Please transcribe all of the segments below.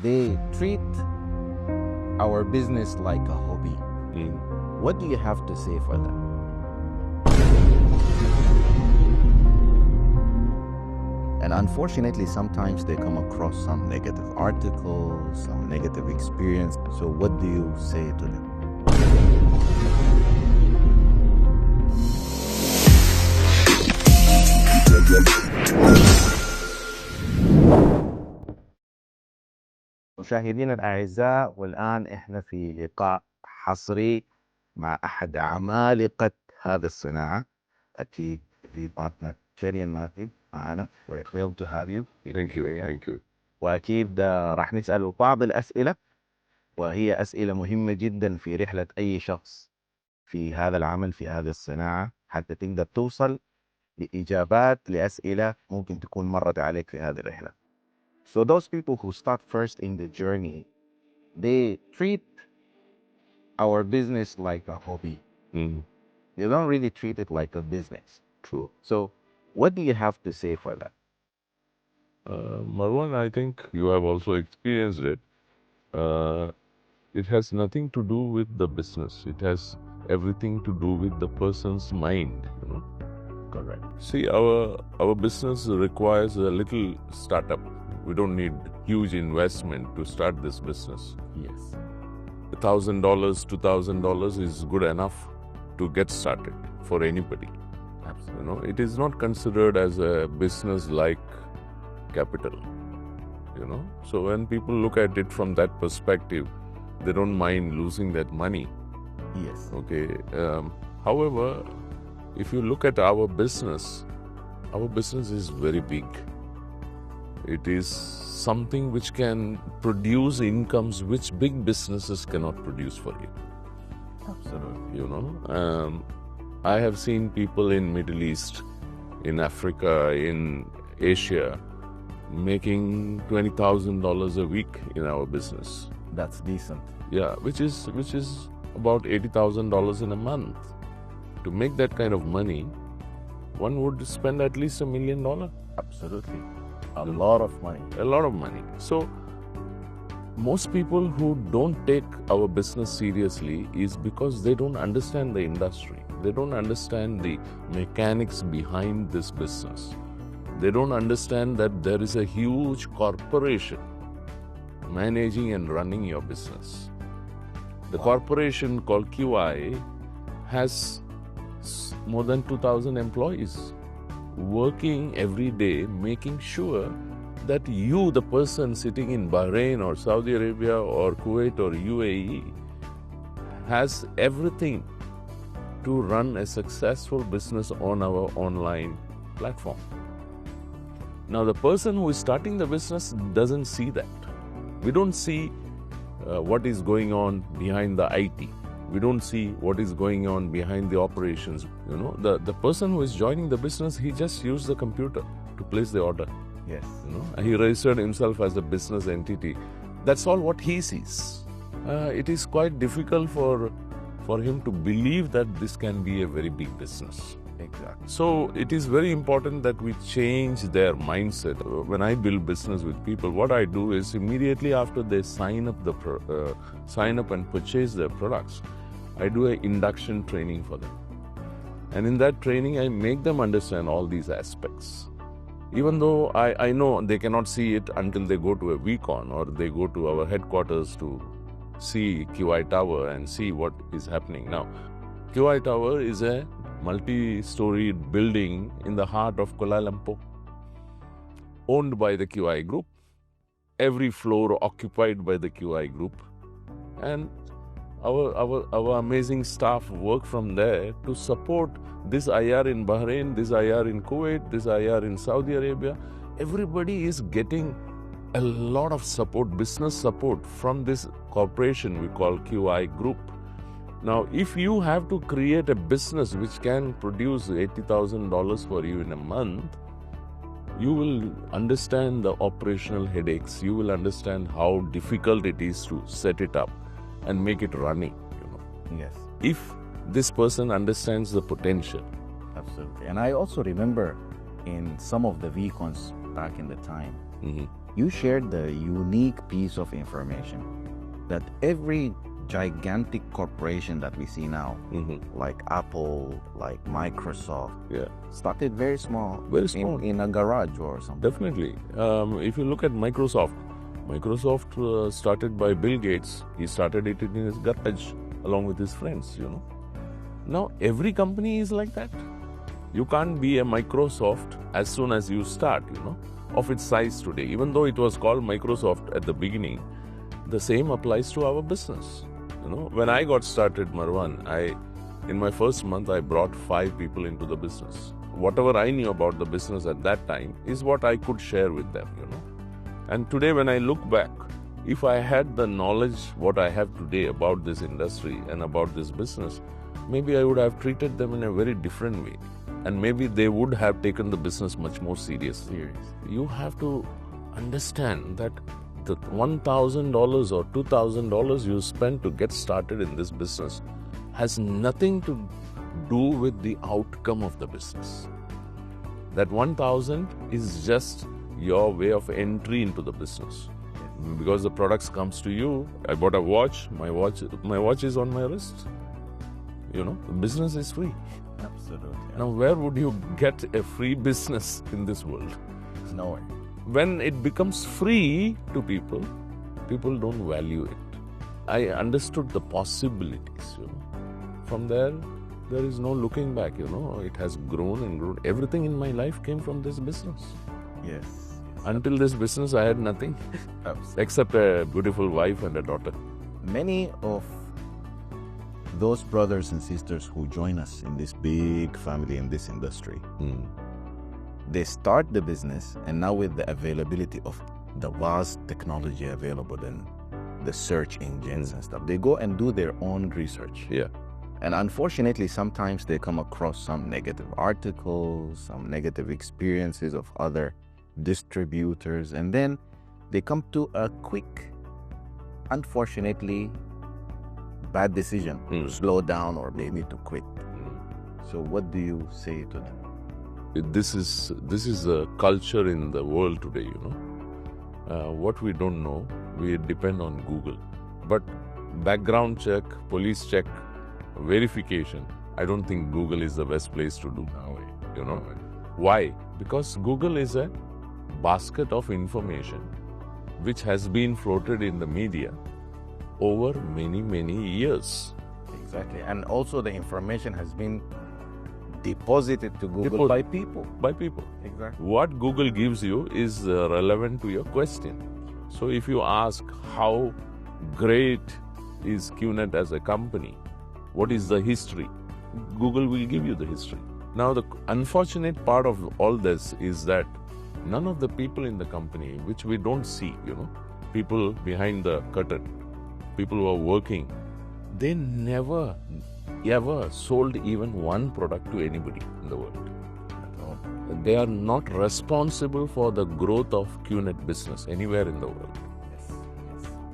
They treat our business like a hobby. What do you have to say for that? And unfortunately, sometimes they come across some negative articles, some negative experience. So what do you say to them? مشاهدينا الأعزاء، والآن إحنا في لقاء حصري مع أحد عمالقة هذه الصناعة، أكيد في Partner Cherian Mathew معنا. We're thrilled to have you. Thank you. Thank you. وأكيد راح نسأله بعض الأسئلة، وهي أسئلة مهمة جدا في رحلة أي شخص في هذا العمل في هذه الصناعة، حتى تقدر توصل لإجابات لأسئلة ممكن تكون مرت عليك في هذه الرحلة. So those people who start first in the journey, they treat our business like a hobby. They don't really treat it like a business. True. So what do you have to say for that? Marwan, I think you have also experienced it. It has nothing to do with the business. It has everything to do with the person's mind. Correct. See, our business requires a little startup. We don't need huge investment to start this business. Yes. $1,000, $2,000 is good enough to get started for anybody. Absolutely. It is not considered as a business like capital. So when people look at it from that perspective, they don't mind losing that money. Yes. Okay. However, if you look at our business is very big. It is something which can produce incomes which big businesses cannot produce for you. Absolutely. I have seen people in Middle East, in Africa, in Asia, making $20,000 a week in our business. That's decent. Yeah, which is about $80,000 in a month. To make that kind of money, one would spend at least $1 million. Absolutely. A lot of money. A lot of money. So, most people who don't take our business seriously is because they don't understand the industry. They don't understand the mechanics behind this business. They don't understand that there is a huge corporation managing and running your business. The corporation called QI has more than 2,000 employees working every day, making sure that you, the person sitting in Bahrain or Saudi Arabia or Kuwait or UAE, has everything to run a successful business on our online platform. Now, the person who is starting the business doesn't see that. We don't see what is going on behind the IT. We don't see what is going on behind the operations. The person who is joining the business, he just used the computer to place the order. Yes. He registered himself as a business entity. That's all what he sees. It is quite difficult for him to believe that this can be a very big business. Exactly. So it is very important that we change their mindset. When I build business with people, what I do is immediately after they sign up and purchase their products, I do an induction training for them. And in that training, I make them understand all these aspects. Even though I know they cannot see it until they go to a VCon or they go to our headquarters to see QI Tower and see what is happening. Now, QI Tower is a multi-storied building in the heart of Kuala Lumpur, owned by the QI Group, every floor occupied by the QI Group, and our amazing staff work from there to support this IR in Bahrain, this IR in Kuwait, this IR in Saudi Arabia. Everybody is getting a lot of support, business support from this corporation we call QI Group. Now, if you have to create a business which can produce $80,000 for you in a month, you will understand the operational headaches. You will understand how difficult it is to set it up and make it running. Yes. If this person understands the potential. Absolutely. And I also remember in some of the VCons back in the time, you shared the unique piece of information that every gigantic corporation that we see now, like Apple, like Microsoft, started very small, in a garage or something. Definitely. If you look at Microsoft started by Bill Gates. He started it in his garage along with his friends, Now, every company is like that. You can't be a Microsoft as soon as you start, of its size today. Even though it was called Microsoft at the beginning, the same applies to our business. When I got started, Marwan, in my first month, I brought 5 people into the business. Whatever I knew about the business at that time is what I could share with them, And today, when I look back, if I had the knowledge what I have today about this industry and about this business, maybe I would have treated them in a very different way. And maybe they would have taken the business much more seriously. You have to understand that the $1,000 or $2,000 you spend to get started in this business has nothing to do with the outcome of the business. That $1,000 is just your way of entry into the business. Because the products comes to you. I bought a watch. My watch is on my wrist. The business is free. Absolutely. Now, where would you get a free business in this world? Nowhere. When it becomes free to people, people don't value it. I understood the possibilities, From there is no looking back, It has grown and grown. Everything in my life came from this business. Yes. Until this business, I had nothing except a beautiful wife and a daughter. Many of those brothers and sisters who join us in this big family in this industry, they start the business, and now with the availability of the vast technology available in the search engines and stuff, they go and do their own research. And unfortunately, sometimes they come across some negative articles, some negative experiences of other distributors, and then they come to a quick, unfortunately, bad decision to slow down or maybe to quit. So what do you say to them? This is a culture in the world today, What we don't know, we depend on Google. But background check, police check, verification, I don't think Google is the best place to do. Why? Because Google is a basket of information which has been floated in the media over many, many years. Exactly. And also the information has been deposited to Google by people. Exactly. What Google gives you is relevant to your question. So if you ask how great is QNet as a company, what is the history, Google will give you the history. Now, the unfortunate part of all this is that none of the people in the company, which we don't see, people behind the curtain, people who are working, they never ever sold even one product to anybody in the world. They are not responsible for the growth of QNet business anywhere in the world.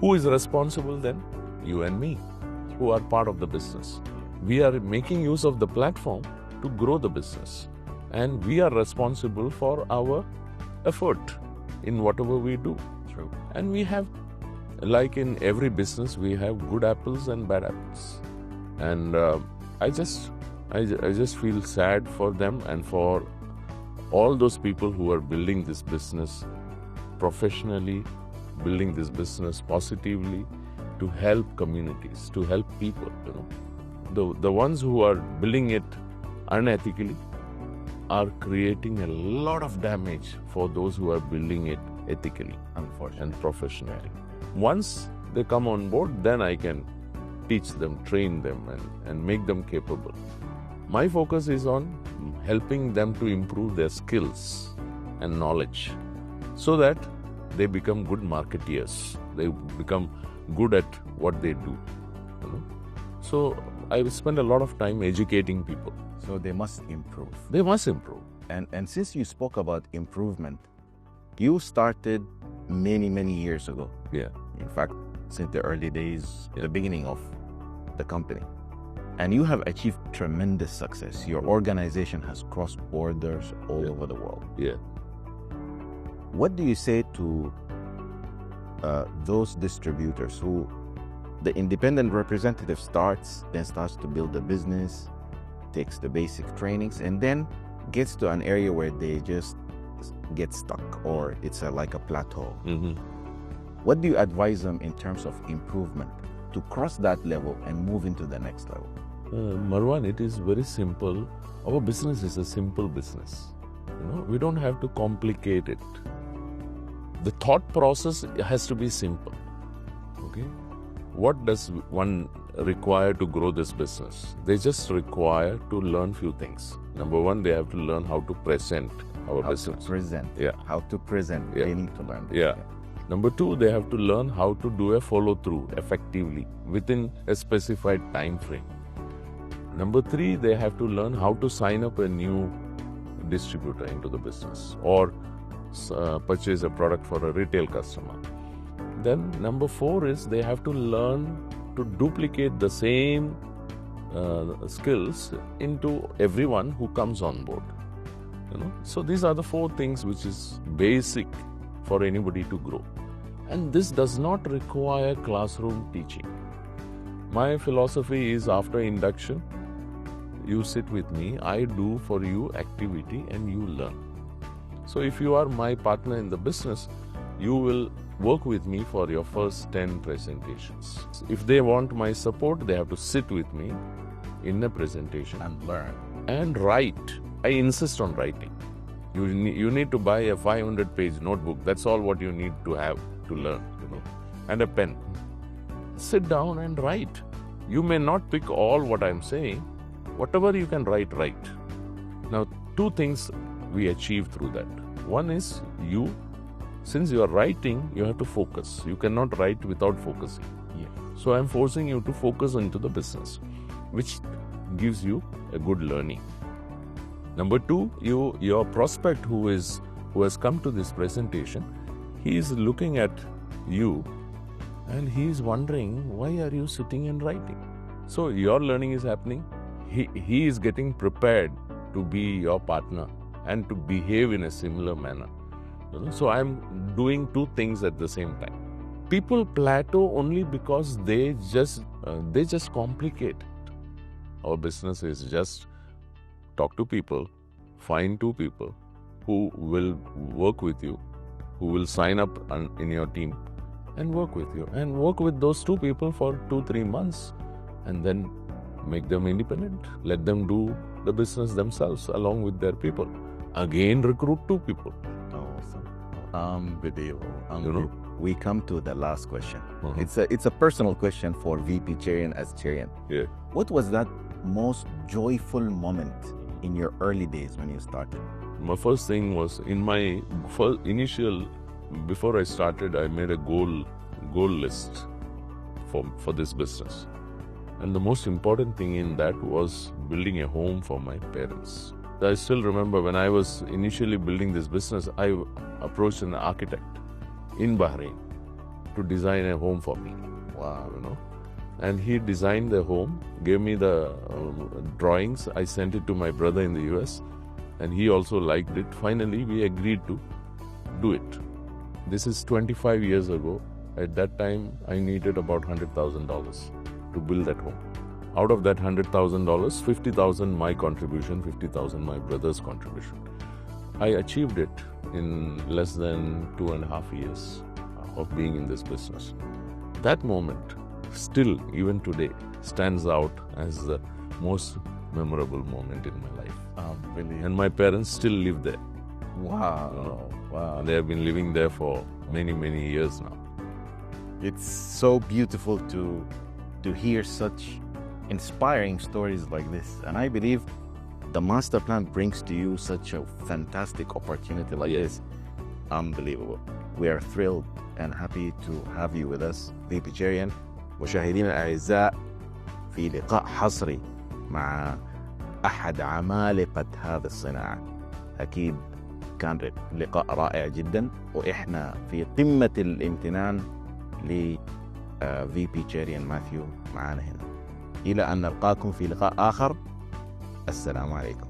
Who is responsible then? You and me, who are part of the business. We are making use of the platform to grow the business, and we are responsible for our effort in whatever we do. True. And we have, like in every business, we have good apples and bad apples. And I just feel sad for them and for all those people who are building this business professionally, building this business positively to help communities, to help people. The ones who are building it unethically are creating a lot of damage for those who are building it ethically, unfortunately, and professionally. Once they come on board, then I can teach them, train them, and make them capable. My focus is on helping them to improve their skills and knowledge so that they become good marketeers. They become good at what they do. So I spend a lot of time educating people. So they must improve. They must improve. And since you spoke about improvement, you started many, many years ago. Yeah. In fact, since the early days, the beginning of the company. And you have achieved tremendous success. Your organization has crossed borders all over the world. Yeah. What do you say to those distributors who the independent representative starts to build a business, takes the basic trainings, and then gets to an area where they just get stuck, or it's like a plateau. What do you advise them in terms of improvement to cross that level and move into the next level? Marwan, it is very simple. Our business is a simple business. We don't have to complicate it. The thought process has to be simple. Okay? What does one require to grow this business? They just require to learn few things. Number one, they have to learn how to present our business. How to present. They need to learn this. Number two, they have to learn how to do a follow-through effectively within a specified time frame. Number three, they have to learn how to sign up a new distributor into the business or purchase a product for a retail customer. Then number four is they have to learn to duplicate the same skills into everyone who comes on board. So these are the four things which is basic for anybody to grow. And this does not require classroom teaching. My philosophy is, after induction, you sit with me, I do for you activity and you learn. So if you are my partner in the business, you will work with me for your first 10 presentations. If they want my support, they have to sit with me in a presentation and learn and write. I insist on writing. You need to buy a 500-page notebook. That's all what you need to have to learn, and a pen. Sit down and write. You may not pick all what I'm saying. Whatever you can write. Now, two things we achieve through that. One is since you are writing, you have to focus. You cannot write without focusing. So I'm forcing you to focus into the business, which gives you a good learning. Number two, your prospect who has come to this presentation, he is looking at you and he is wondering, why are you sitting and writing? So your learning is happening. He is getting prepared to be your partner and to behave in a similar manner. So I'm doing two things at the same time. People plateau only because they just complicate. Our business is just talk to people, find two people who will work with you, who will sign up in your team and work with you. And work with those two people for 2-3 months and then make them independent. Let them do the business themselves along with their people. Again, recruit two people. Awesome. Unbelievable. We come to the last question. It's a personal question for VP Cherian as Cherian. What was that most joyful moment in your early days when you started? My first thing was in my before I started, I made a goal list for this business. And the most important thing in that was building a home for my parents. I still remember when I was initially building this business, I approached an architect in Bahrain to design a home for me. Wow. And he designed the home, gave me the drawings. I sent it to my brother in the US and he also liked it. Finally, we agreed to do it. This is 25 years ago. At that time, I needed about $100,000 to build that home. Out of that $100,000, $50,000 my contribution, $50,000 my brother's contribution. I achieved it in less than 2.5 years of being in this business. That moment, still, even today, stands out as the most memorable moment in my life. Really? And my parents still live there. Wow. Wow. They have been living there for many, many years now. It's so beautiful to hear such inspiring stories like this. And I believe the master plan brings to you such a fantastic opportunity like this. Unbelievable. We are thrilled and happy to have you with us, VP Cherian. مشاهدينا الأعزاء، في لقاء حصري مع أحد عمالقة هذه الصناعة. أكيد كان لقاء رائع جدا، وإحنا في قمة الامتنان ل VP Cherian Mathew معنا هنا. إلى أن نلقاكم في لقاء آخر. السلام عليكم.